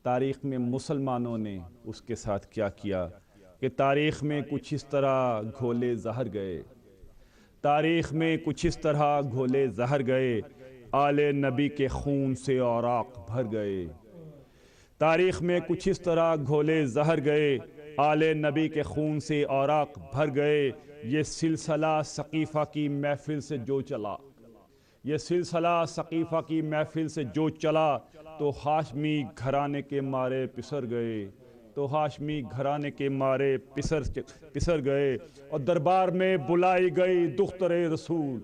تاریخ میں مسلمانوں نے اس کے ساتھ کیا کیا کہ تاریخ میں کچھ اس طرح گھولے زہر گئے، تاریخ میں کچھ اس طرح گھولے زہر گئے، آل نبی کے خون سے اوراق بھر گئے، تاریخ میں کچھ اس طرح گھولے زہر گئے، آل نبی کے خون سے اوراق بھر گئے۔ یہ سلسلہ ثقیفہ کی محفل سے جو چلا، یہ سلسلہ ثقیفہ کی محفل سے جو چلا تو ہاشمی گھرانے کے مارے پسر گئے، تو ہاشمی گھرانے کے مارے پسر گئے، اور دربار میں بلائی گئی دختر رسول،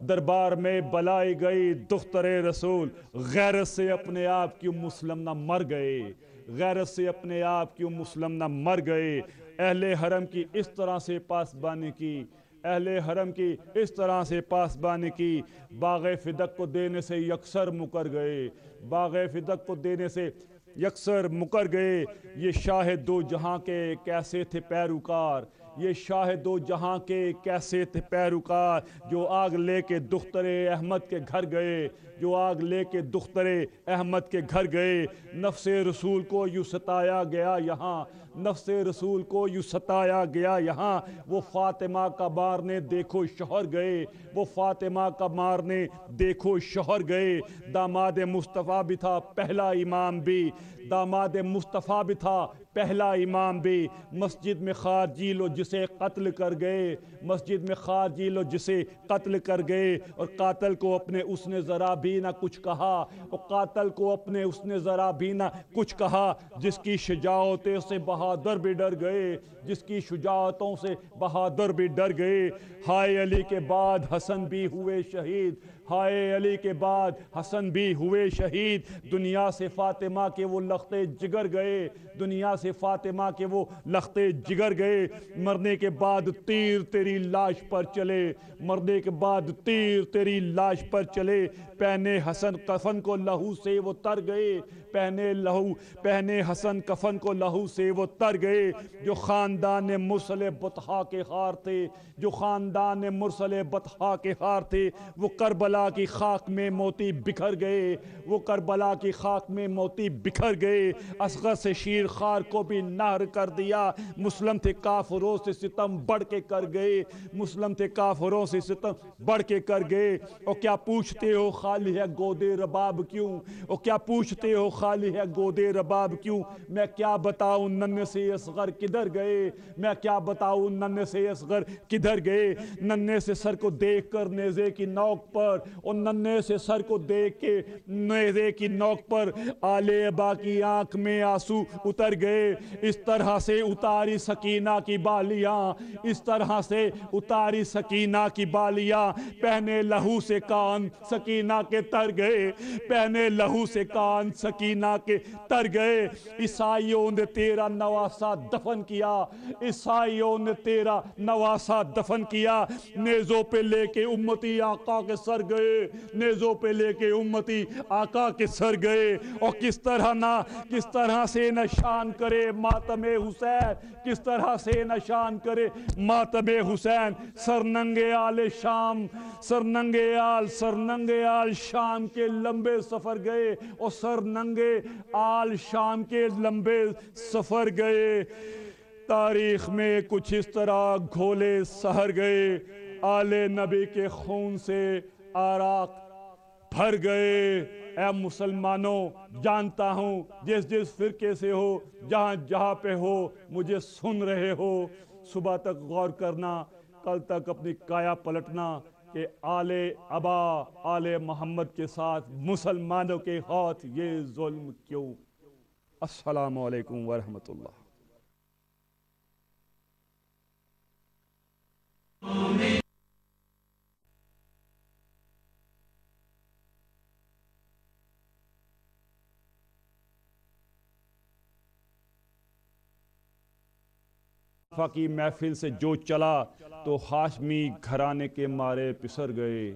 دربار میں بلائی گئی دختر رسول، غیرت سے اپنے آپ کیوں مسلم نہ مر گئے، غیرت سے اپنے آپ کیوں مسلم نہ مر گئے۔ اہل حرم کی اس طرح سے پاسبانی کی، اہل حرم کی اس طرح سے پاسبانی کی، باغ فدق کو دینے سے یکسر مکر گئے، باغ فدق کو دینے سے یکسر مکر گئے۔ یہ شاہ دو جہاں کے کیسے تھے پیروکار، یہ شاہ دو جہاں کے کیسے تھے پیروکار، جو آگ لے کے دختر احمد کے گھر گئے، جو آگ لے کے دختر احمد کے گھر گئے۔ نفس رسول کو یوں ستایا گیا یہاں، نفس رسول کو یوں ستایا گیا یہاں، وہ فاطمہ کا مارنے دیکھو شوہر گئے، وہ فاطمہ کا مارنے دیکھو شوہر گئے۔ داماد مصطفیٰ بھی تھا پہلا امام بھی، داماد مصطفیٰ بھی تھا پہلا امام بھی، مسجد میں خارجی لو جسے قتل کر گئے، مسجد میں خارجی لو جسے قتل کر گئے، اور قاتل کو اپنے اس نے ذرا بھی نہ کچھ کہا، اور قاتل کو اپنے اس نے ذرا بھی نہ کچھ کہا، جس کی شجاعتوں سے بہادر بھی ڈر گئے، جس کی شجاعتوں سے بہادر بھی ڈر گئے۔ ہائے علی کے بعد حسن بھی ہوئے شہید، ہائے علی کے بعد حسن بھی ہوئے شہید، دنیا سے فاطمہ کے وہ لختے جگر گئے، دنیا سے فاطمہ کے وہ لختے جگر گئے۔ مرنے کے بعد تیر تیری لاش پر چلے، مرنے کے بعد تیر تیری لاش پر چلے، پہنے حسن کفن کو لہو سے وہ تر گئے، پہنے حسن کفن کو لہو سے وہ تر گئے۔ جو خاندان مرسل بطحا کے خار تھے، جو خاندان مرسل بطحا کے خار تھے، وہ کربلا کی خاک میں موتی بکھر گئے، وہ کربلا کی خاک میں موتی بکھر گئے۔ اصغر سے شیر خار کو بھی نہر کر دیا، مسلم تھے کافروں سے ستم بڑھ کے کر گئے، مسلم تھے کافروں سے ستم بڑھ کے کر گئے۔ اور کیا پوچھتے ہو خالی ہے گودے رباب کیوں، اور کیا پوچھتے ہو خالی ہے گودے رباب کیوں، میں کیا بتاؤں ننھے سے اصغر کدھر گئے، میں کیا بتاؤں ننھے سے اصغر کدھر گئے۔ ننھے سے سر کو دیکھ کر نیزے کی نوک پر، اور ننھے سے سر کو دیکھ کے نیزے کی نوک پر آل ابا کی آنکھ میں آنسو اتر گئے۔ اس طرح سے اتاری سکینہ کی بالیاں، اس طرح سے اتاری سکینہ کی بالیاں، پہنے لہو سے کان سکینہ کے تر گئے، پہنے لہو سے کان سکینہ کے تر گئے۔ عیسائیوں نے تیرا نواسہ دفن کیا، عیسائیوں نے تیرا نواسہ دفن کیا، نیزوں پہ لے کے امتی آقا کے سر گئے، نیزوں پہ لے کے امتی آقا کے سر گئے۔ اور کس طرح سے نشان کرے ماتم حسین، کس طرح سے نشان کرے ماتم حسین۔ سرننگے آل شام، سرننگے آل شام کے لمبے سفر گئے، اور سرننگے آل شام کے لمبے سفر گئے۔ تاریخ میں کچھ اس طرح گھولے سہر گئے، آل نبی کے خون سے آراق بھر گئے۔ اے مسلمانوں جانتا ہوں جس جس فرقے سے ہو جہاں جہاں پہ ہو مجھے سن رہے ہو صبح تک غور کرنا کل تک اپنی کایا پلٹنا کہ آل ابا آل محمد کے ساتھ مسلمانوں کے ہاتھ یہ ظلم کیوں۔ السلام علیکم ورحمۃ اللہ۔ کی محفل سے جو چلا تو ہاشمی گھرانے کے مارے پسر گئے،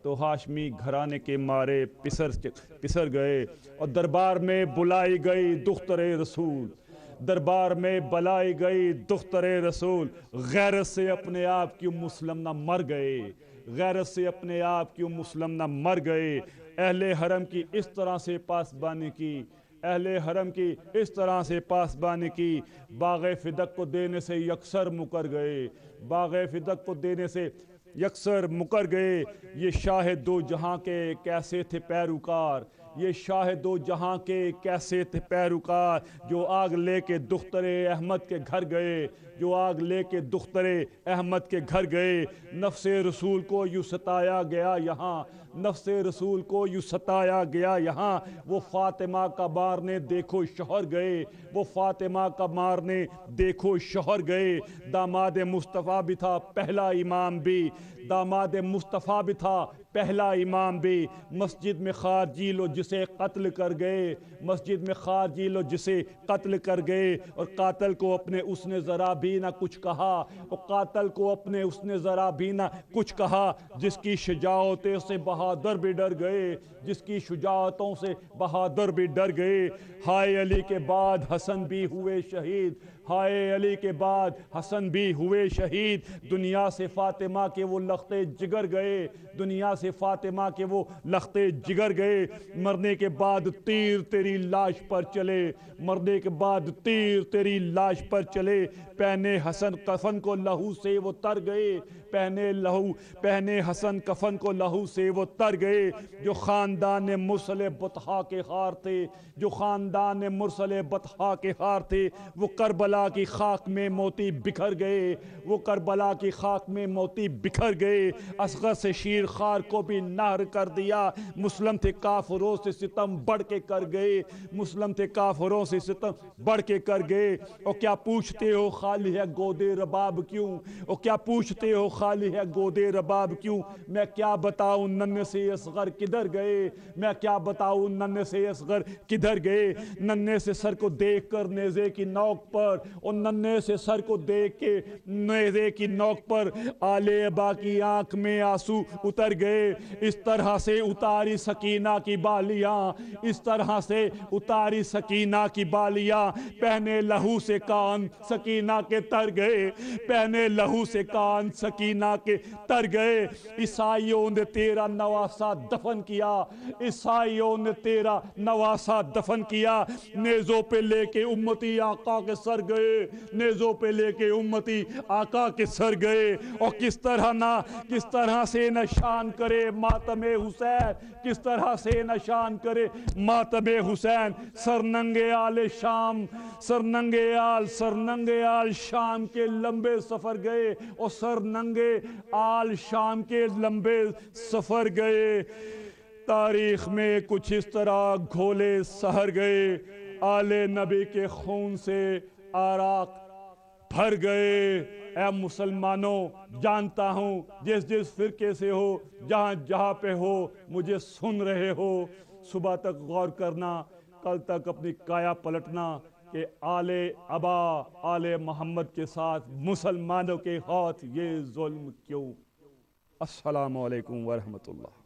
تو ہاشمی گھرانے کے مارے پسر گئے، اور دربار میں بلائی گئی دختر رسول، دربار میں بلائی گئی دختر رسول، غیرت سے اپنے آپ کیوں مسلم نہ مر گئے، غیرت سے اپنے آپ کیوں مسلم نہ مر گئے۔ اہل حرم کی اس طرح سے پاسبانی کی، اہل حرم کی اس طرح سے پاسبانی کی، باغ فدق کو دینے سے یکسر مکر گئے، باغ فدق کو دینے سے یکسر مکر گئے۔ یہ شاہ دو جہاں کے کیسے تھے پیروکار، یہ شاہ دو جہاں کے کیسے تھے پیروکار، جو آگ لے کے دختر احمد کے گھر گئے، جو آگ لے کے دختر احمد کے گھر گئے۔ نفس رسول کو یوں ستایا گیا یہاں، نفس رسول کو یوں ستایا گیا یہاں، وہ فاطمہ کا مارنے دیکھو شوہر گئے، وہ فاطمہ کا مارنے دیکھو شوہر گئے۔ داماد مصطفیٰ بھی تھا پہلا امام بھی، داماد مصطفیٰ بھی تھا پہلا امام بھی، مسجد میں خارجی لو جسے قتل کر گئے، مسجد میں خارجی لو جسے قتل کر گئے، اور قاتل کو اپنے اس نے ذرا بھی نہ کچھ کہا، اور قاتل کو اپنے اس نے ذرا بھی نہ کچھ کہا، جس کی شجاعتوں سے بہادر بھی ڈر گئے، جس کی شجاعتوں سے بہادر بھی ڈر گئے۔ ہائے علی کے بعد حسن بھی ہوئے شہید، ہائے علی کے بعد حسن بھی ہوئے شہید، دنیا سے فاطمہ کے وہ لختے جگر گئے، دنیا سے فاطمہ کے وہ لختے جگر گئے۔ مرنے کے بعد تیر تیری لاش پر چلے، مرنے کے بعد تیر تیری لاش پر چلے، پہنے حسن کفن کو لہو سے وہ تر گئے، پہنے حسن کفن کو لہو سے وہ تر گئے۔ جو خاندان مرسل بطحا کے خار تھے، جو خاندان مرسل بطحا کے خار تھے، وہ کربلا کی خاک میں موتی بکھر گئے، وہ کربلا کی خاک میں موتی بکھر گئے۔ اصغر سے شیر خار کو بھی نہر کر دیا، مسلم تھے کافروں سے ستم بڑھ کے کر گئے، مسلم تھے کافروں سے ستم بڑھ کے کر گئے۔ اور کیا پوچھتے ہو خالی ہے گودے رباب کیوں، اور کیا پوچھتے ہو خالی ہے گودے رباب کیوں، میں کیا بتاؤں ننھے سے اصغر کدھر گئے، میں کیا بتاؤں ننھے سے اصغر کدھر گئے۔ ننھے سے سر کو دیکھ کر نیزے کی نوک پر، اور ننھے سے سر کو دیکھ کے نیزے کی نوک پر آل ابا کی آنکھ میں آنسو اتر گئے۔ اس طرح سے اتاری سکینہ کی بالیاں، اس طرح سے اتاری سکینہ کی بالیاں، پہنے لہو سے کان سکینہ کے تر گئے، پہنے لہو سے کان سکینہ کے تر گئے۔ عیسائیوں نے تیرا نواسہ دفن کیا، عیسائیوں نے تیرا نواسہ دفن کیا، نیزوں پہ لے کے امتی آقا کے سر گئے، نیزوں پہ لے کے امتی آقا کے سر گئے۔ اور کس طرح سے نشان کرے ماتم حسین، کس طرح سے نشان کرے ماتم حسین۔ سرننگے آل شام، سرننگے آل شام کے لمبے سفر گئے، اور سرننگے آل شام کے لمبے سفر گئے۔ تاریخ میں کچھ اس طرح گھولے سہر گئے، آل نبی کے خون سے آراق بھر گئے۔ اے مسلمانوں جانتا ہوں جس جس فرقے سے ہو جہاں جہاں پہ ہو مجھے سن رہے ہو، صبح تک غور کرنا کل تک اپنی کایا پلٹنا کہ آل ابا آل محمد کے ساتھ مسلمانوں کے ہاتھ یہ ظلم کیوں۔ السلام علیکم ورحمۃ اللہ۔